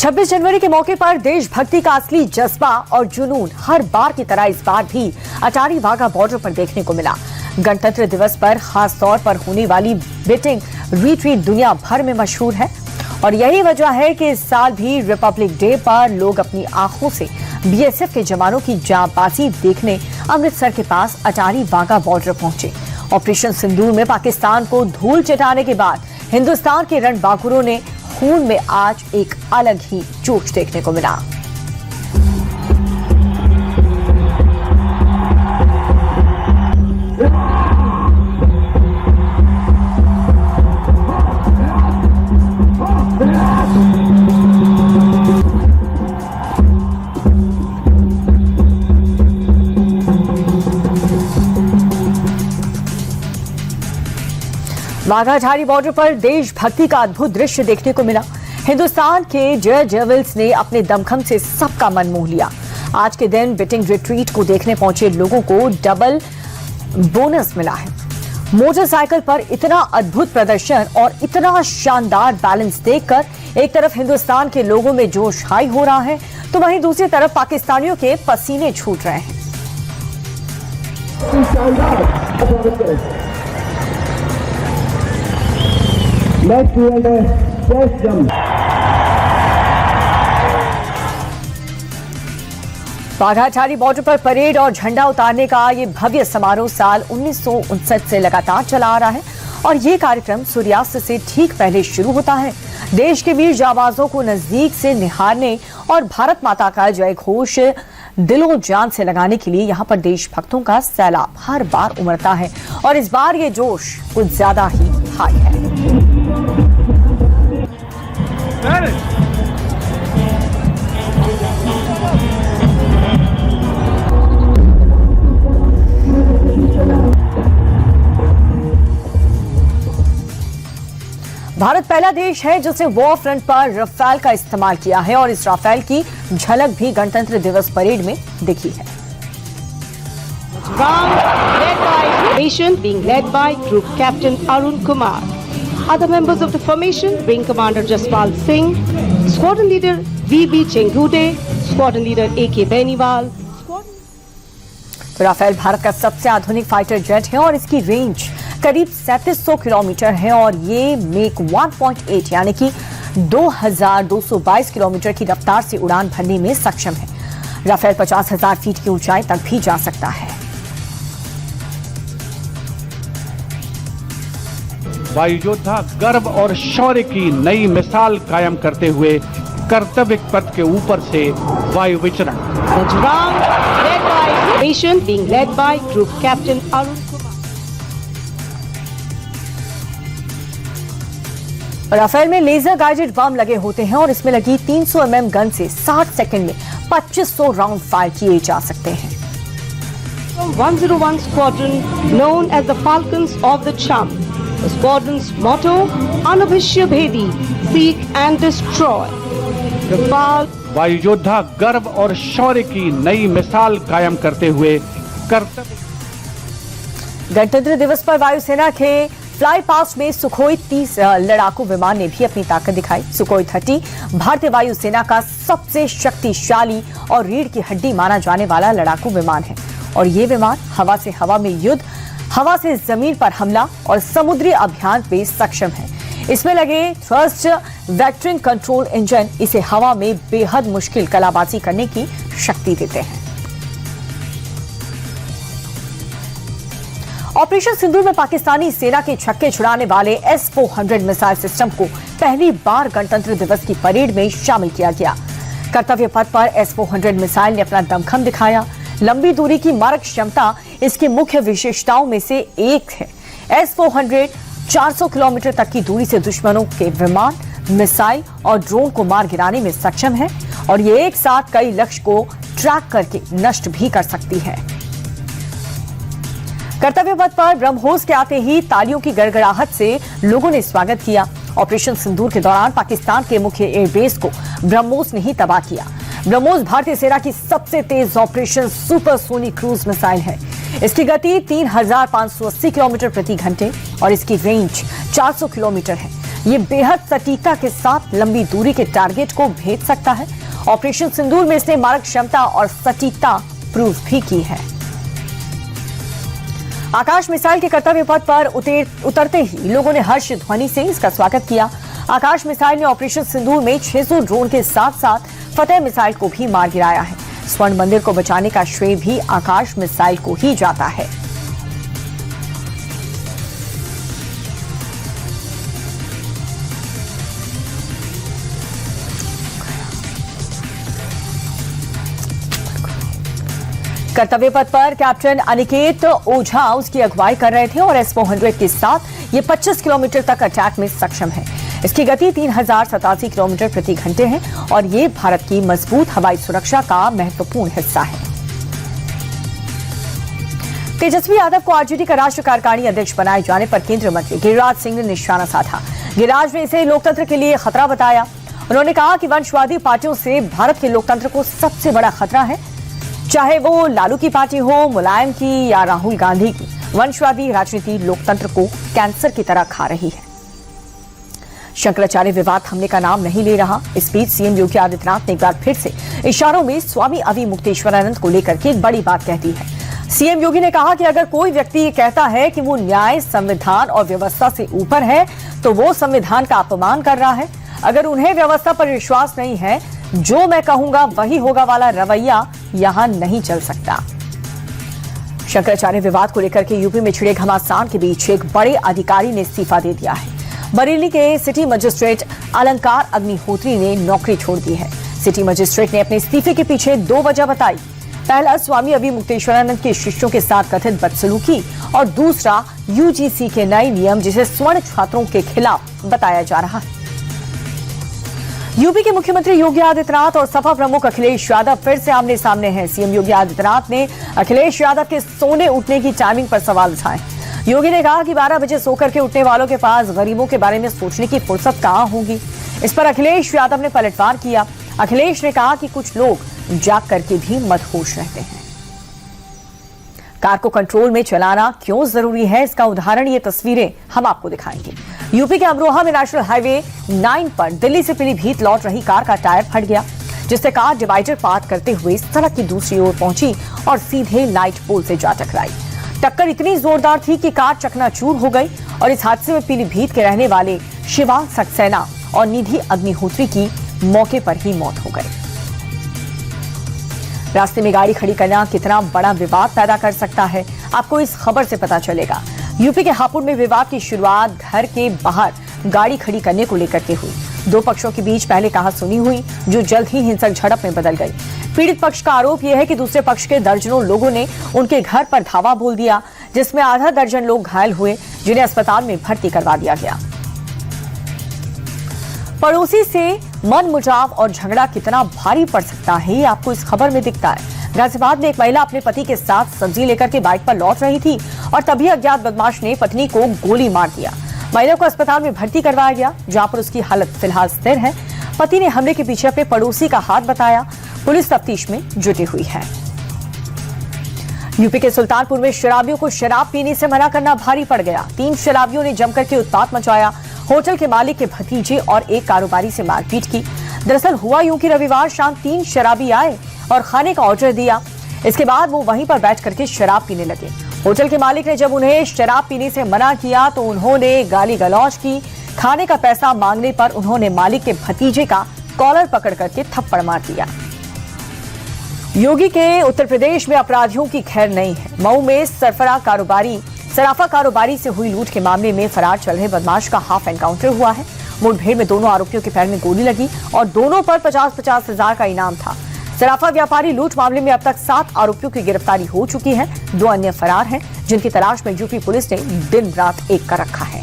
26 जनवरी के मौके पर देशभक्ति का असली जज्बा और जुनून हर बार की तरह इस बार भी अटारी वाघा बॉर्डर पर देखने को मिला। गणतंत्र दिवस पर खास तौर पर होने वाली बीटिंग रिट्रीट दुनिया भर में मशहूर है और यही वजह है कि इस साल भी रिपब्लिक डे पर लोग अपनी आंखों से बीएसएफ के जवानों की जांबाजी देखने अमृतसर के पास अटारी वाघा बॉर्डर पहुंचे। ऑपरेशन सिंदूर में पाकिस्तान को धूल चटाने के बाद हिंदुस्तान के रणबांकुरों ने खून में आज एक अलग ही जोश देखने को मिला। वाघा अटारी बॉर्डर पर देशभक्ति का अद्भुत दृश्य देखने को मिला। हिंदुस्तान के जय जर्विल्स ने अपने दमखम से सबका मन मोह लिया। आज के दिन बीटिंग रिट्रीट को देखने पहुंचे लोगों को डबल बोनस मिला है। मोटरसाइकिल पर इतना अद्भुत प्रदर्शन और इतना शानदार बैलेंस देखकर एक तरफ हिंदुस्तान के लोगों में जोश हाई हो रहा है तो वहीं दूसरी तरफ पाकिस्तानियों के पसीने छूट रहे हैं। वाघा अटारी बॉर्डर पर परेड और झंडा उतारने का ये भव्य समारोह साल 1959 से लगातार चला आ रहा है और ये कार्यक्रम सूर्यास्त से ठीक पहले शुरू होता है। देश के वीर जाबाजों को नजदीक से निहारने और भारत माता का जय घोष दिलों जान से लगाने के लिए यहाँ पर देशभक्तों का सैलाब हर बार उमड़ता है और इस बार ये जोश कुछ ज्यादा ही हाई है। भारत पहला देश है जिसने वॉर फ्रंट पर राफेल का इस्तेमाल किया है और इस राफेल की झलक भी गणतंत्र दिवस परेड में दिखी है। Formation being led by Group Captain Arun Kumar. Other members of the formation, Wing Commander Jaspal Singh, Squadron Leader VB Chengude, Squadron Leader AK Beniwal. Rafale Bharat का सबसे आधुनिक फाइटर जेट है और इसकी रेंज करीब 3700 किलोमीटर है और ये मेक 1.8 यानी कि 2222 किलोमीटर की रफ्तार से उड़ान भरने में सक्षम है। राफेल 50,000 फीट की ऊंचाई तक भी जा सकता है। वायु योद्धा गर्व और शौर्य की नई मिसाल कायम करते हुए कर्तव्य पथ के ऊपर से वायु विचरण। Being led by Group Captain Arun Kumar. Rafale में लेजर गाइडेड बम लगे होते हैं और इसमें लगी 300 mm गन से 60 सेकंड में 2500 राउंड फायर किए जा सकते हैं। From 101 Squadron, known as the Falcons of the Cham, the squadron's motto: Anabhishya Bhedi, seek and destroy. Rafale. वायु योद्धा गर्व और शौर्य की नई मिसाल कायम करते हुए कर्तव्य। गणतंत्र दिवस पर वायुसेना के फ्लाई पास्ट में सुखोई 30 लड़ाकू विमान ने भी अपनी ताकत दिखाई। सुखोई 30 भारतीय वायुसेना का सबसे शक्तिशाली और रीढ़ की हड्डी माना जाने वाला लड़ाकू विमान है और ये विमान हवा से हवा में युद्ध, हवा से जमीन पर हमला और समुद्री अभियान पे सक्षम है। इसमें लगे थ्रस्ट वेक्टरिंग कंट्रोल इंजन इसे हवा में बेहद मुश्किल कलाबाजी करने की शक्ति देते हैं। ऑपरेशन सिंदूर में पाकिस्तानी सेना के छक्के छुड़ाने वाले S-400 मिसाइल सिस्टम को पहली बार गणतंत्र दिवस की परेड में शामिल किया गया। कर्तव्य पथ पर S-400 मिसाइल ने अपना दमखम दिखाया। लंबी दूरी की मारक क्षमता इसकी मुख्य विशेषताओं में से एक है। S-400 400 किलोमीटर तक की दूरी से दुश्मनों के विमान, मिसाइल और ड्रोन को मार गिराने में सक्षम है और ये एक साथ कई लक्ष्य को ट्रैक करके नष्ट भी कर सकती है। कर्तव्य पथ पर ब्रह्मोस के आते ही तालियों की गड़गड़ाहट से लोगों ने स्वागत किया। ऑपरेशन सिंदूर के दौरान पाकिस्तान के मुख्य एयरबेस को ब्रह्मोस ने ही तबाह किया। ब्रह्मोस भारतीय सेना की सबसे तेज ऑपरेशन सुपरसोनिक क्रूज मिसाइल है। इसकी गति 3580 किलोमीटर प्रति घंटे और इसकी रेंज 400 किलोमीटर है। ये बेहद सटीकता के साथ लंबी दूरी के टारगेट को भेज सकता है। ऑपरेशन सिंदूर में इसने मारक क्षमता और सटीकता प्रूव भी की है। आकाश मिसाइल के कर्तव्य पथ पर उतरते ही लोगों ने हर्ष ध्वनि से इसका स्वागत किया। आकाश मिसाइल ने ऑपरेशन सिंदूर में 600 ड्रोन के साथ साथ फतेह मिसाइल को भी मार गिराया है। स्वर्ण मंदिर को बचाने का श्रेय भी आकाश मिसाइल को ही जाता है। कर्तव्य पथ पर कैप्टन अनिकेत ओझा उसकी अगुवाई कर रहे थे और S-400 के साथ ये 25 किलोमीटर तक अटैक में सक्षम है। इसकी गति 3087 किलोमीटर प्रति घंटे है और ये भारत की मजबूत हवाई सुरक्षा का महत्वपूर्ण हिस्सा है। तेजस्वी यादव को आरजेडी का राष्ट्रीय कार्यकारिणी अध्यक्ष बनाए जाने पर केंद्रीय मंत्री गिरिराज सिंह ने निशाना साधा। गिरिराज ने इसे लोकतंत्र के लिए खतरा बताया। उन्होंने कहा कि वंशवादी पार्टियों से भारत के लोकतंत्र को सबसे बड़ा खतरा है, चाहे वो लालू की पार्टी हो, मुलायम की या राहुल गांधी की। वंशवादी राजनीति लोकतंत्र को कैंसर की तरह खा रही है। शंकराचार्य विवाद थमने का नाम नहीं ले रहा। इस बीच सीएम योगी आदित्यनाथ ने एक बार फिर से इशारों में स्वामी अविमुक्तेश्वरानंद को लेकर के एक बड़ी बात कह दी है। सीएम योगी ने कहा कि अगर कोई व्यक्ति ये कहता है कि वो न्याय, संविधान और व्यवस्था से ऊपर है तो वो संविधान का अपमान कर रहा है। अगर उन्हें व्यवस्था पर विश्वास नहीं है, जो मैं कहूंगा वही होगा वाला रवैया यहां नहीं चल सकता। शंकराचार्य विवाद को लेकर के यूपी में छिड़े घमासान के बीच एक बड़े अधिकारी ने इस्तीफा दे दिया है। बरेली के सिटी मजिस्ट्रेट अलंकार अग्निहोत्री ने नौकरी छोड़ दी है। सिटी मजिस्ट्रेट ने अपने इस्तीफे के पीछे 2 वजह बताई। पहला, स्वामी अविमुक्तेश्वरानंद के शिष्यों के साथ कथित बदसलूकी और दूसरा यूजीसी के नए नियम जिसे स्वर्ण छात्रों के खिलाफ बताया जा रहा है। यूपी के मुख्यमंत्री योगी आदित्यनाथ और सपा प्रमुख अखिलेश यादव फिर से आमने सामने हैं। सीएम योगी आदित्यनाथ ने अखिलेश यादव के सोने उठने की टाइमिंग पर सवाल उठाए। योगी ने कहा कि 12 बजे सोकर के उठने वालों के पास गरीबों के बारे में सोचने की फुर्सत कहां होगी। इस पर अखिलेश यादव ने पलटवार किया। अखिलेश ने कहा कि कुछ लोग जाग करके भी मदहोश रहते हैं। कार को कंट्रोल में चलाना क्यों जरूरी है, इसका उदाहरण ये तस्वीरें हम आपको दिखाएंगे। यूपी के अमरोहा में नेशनल हाईवे 9 पर दिल्ली से पीलीभीत लौट रही कार का टायर फट गया, जिससे कार डिवाइडर पार करते हुए सड़क की दूसरी ओर पहुंची और सीधे लाइट पोल से जा टकराई। टक्कर इतनी जोरदार थी कि कार चकनाचूर हो गई और इस हादसे में पीलीभीत के रहने वाले शिवा सक्सेना और निधि अग्निहोत्री की मौके पर ही मौत हो गई। रास्ते में गाड़ी खड़ी करना कितना बड़ा विवाद पैदा कर सकता है, आपको इस खबर से पता चलेगा। यूपी के हापुड़ में विवाद की शुरुआत घर के बाहर गाड़ी खड़ी करने को लेकर के हुई। 2 पक्षों के बीच पहले कहासुनी हुई, जो जल्द ही हिंसक झड़प में बदल गई। पीड़ित पक्ष का आरोप यह है कि दूसरे पक्ष के दर्जनों लोगों ने उनके घर पर धावा बोल दिया, जिसमें आधा दर्जन लोग घायल हुए, जिन्हें अस्पताल में भर्ती करवा दिया गया। पड़ोसी से मनमुटाव और झगड़ा कितना भारी पड़ सकता है, ये आपको इस खबर में दिखता है। गाजियाबाद में एक महिला अपने पति के साथ सब्जी लेकर के बाइक पर लौट रही थी और तभी अज्ञात बदमाश ने पत्नी को गोली मार दिया। महिला को अस्पताल में भर्ती करवाया गया, जहां पर उसकी हालत फिलहाल स्थिर है। पति ने हमले के पीछे अपने पड़ोसी का हाथ बताया। पुलिस तफ्तीश में जुटी हुई है। यूपी के सुल्तानपुर में शराबियों को शराब पीने से मना करना भारी पड़ गया। 3 शराबियों ने जमकर के उत्पात मचाया, होटल के मालिक के भतीजे और एक कारोबारी से मारपीट की। दरअसल हुआ यूं कि रविवार शाम 3 शराबी आए और खाने का ऑर्डर दिया। इसके बाद वो वहीं पर बैठ करके शराब पीने लगे। होटल के मालिक ने जब उन्हें शराब पीने से मना किया तो उन्होंने गाली गलौज की। खाने का पैसा मांगने पर उन्होंने मालिक के भतीजे का कॉलर पकड़ करके थप्पड़ मार दिया। योगी के उत्तर प्रदेश में अपराधियों की खैर नहीं है। मऊ में सराफा कारोबारी से हुई लूट के मामले में फरार चल रहे बदमाश का हाफ एनकाउंटर हुआ है। मुठभेड़ में दोनों आरोपियों के पैर में गोली लगी और दोनों पर 50-50 हजार का इनाम था। सराफा व्यापारी लूट मामले में अब तक 7 आरोपियों की गिरफ्तारी हो चुकी है। 2 अन्य फरार हैं, जिनकी तलाश में यूपी पुलिस ने दिन रात एक कर रखा है।